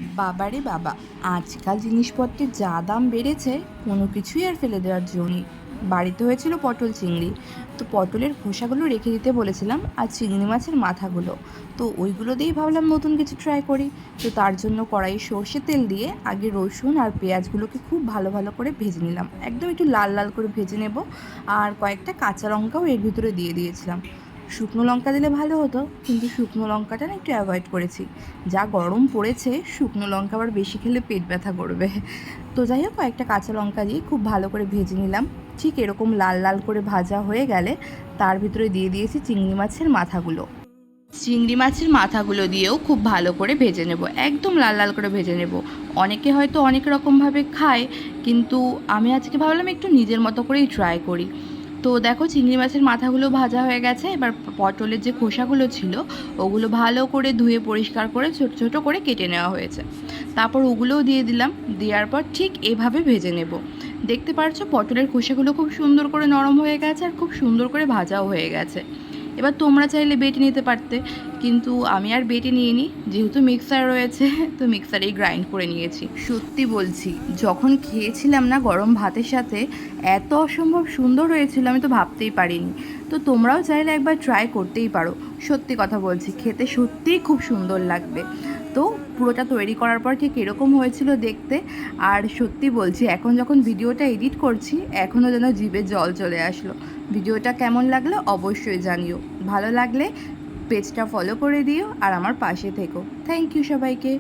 বাবারে বাবা, আজকাল জিনিসপত্রের যা দাম বেড়েছে, কোনো কিছুই আর ফেলে দেওয়ার জো নেই। বাড়িতে হয়েছিল পটল চিংড়ি, তো পটলের খোসাগুলো রেখে দিতে বলেছিলাম আর চিংড়ি মাছের মাথাগুলো, তো ওইগুলো দিয়েই ভাবলাম নতুন কিছু ট্রাই করি। তো তার জন্য কড়াইয়ে সর্ষে তেল দিয়ে আগে রসুন আর পেঁয়াজগুলোকে খুব ভালো ভালো করে ভেজে নিলাম, একদম একটু লাল লাল করে ভেজে নেব। আর কয়েকটা কাঁচা লঙ্কাও এর ভিতরে দিয়ে দিয়েছিলাম। শুকনো লঙ্কা দিলে ভালো হতো, কিন্তু শুকনো লঙ্কাটা না একটু অ্যাভয়েড করেছি। যা গরম পড়েছে, শুকনো লঙ্কা আবার বেশি খেলে পেট ব্যথা করবে। তো যাই হোক, কয়েকটা কাঁচা লঙ্কা দিয়ে খুব ভালো করে ভেজে নিলাম। ঠিক এরকম লাল লাল করে ভাজা হয়ে গেলে তার ভিতরে দিয়ে দিয়েছি চিংড়ি মাছের মাথাগুলো। চিংড়ি মাছের মাথাগুলো দিয়েও খুব ভালো করে ভেজে নেব, একদম লাল লাল করে ভেজে নেব। অনেকে হয়তো অনেক রকমভাবে খায়, কিন্তু আমি আজকে ভাবলাম একটু নিজের মতো করেই ট্রাই করি। তো দেখো, চিংড়ি মাছের মাথাগুলো ভাজা হয়ে গেছে। এবার পটলের যে খোসাগুলো ছিল ওগুলো ভালো করে ধুয়ে পরিষ্কার করে ছোট ছোট করে কেটে নেওয়া হয়েছে। তারপর ওগুলোও দিয়ে দিলাম। দেওয়ার পর ঠিক এভাবে ভেজে নেব। দেখতে পাচ্ছ পটলের খোসাগুলো খুব সুন্দর করে নরম হয়ে গেছে আর খুব সুন্দর করে ভাজাও হয়ে গেছে। এবার তোমরা চাইলে বেটে নিতে পারতে, কিন্তু আমি আর বেটে নিইনি, যেহেতু মিক্সার রয়েছে তো মিক্সারেই গ্রাইন্ড করে নিয়েছি। সত্যি বলছি, যখন খেয়েছিলাম না গরম ভাতের সাথে, এত অসম্ভব সুন্দর হয়েছিল আমি তো ভাবতেই পারিনি। তো তোমরাও চাইলে একবার ট্রাই করতেই পারো। সত্যি কথা বলছি, খেতে সত্যিই খুব সুন্দর লাগবে। তো পুরোটা তৈরি করার পর ঠিক এরকম হয়েছিল দেখতে। আর সত্যি বলছি, এখন যখন ভিডিওটা এডিট করছি এখনও যেন জিভে জল চলে আসলো। ভিডিওটা কেমন লাগলো অবশ্যই জানিও। ভালো লাগলে পেজটা ফলো করে দিও আর আমার পাশে থেকো। থ্যাংক ইউ সবাইকে।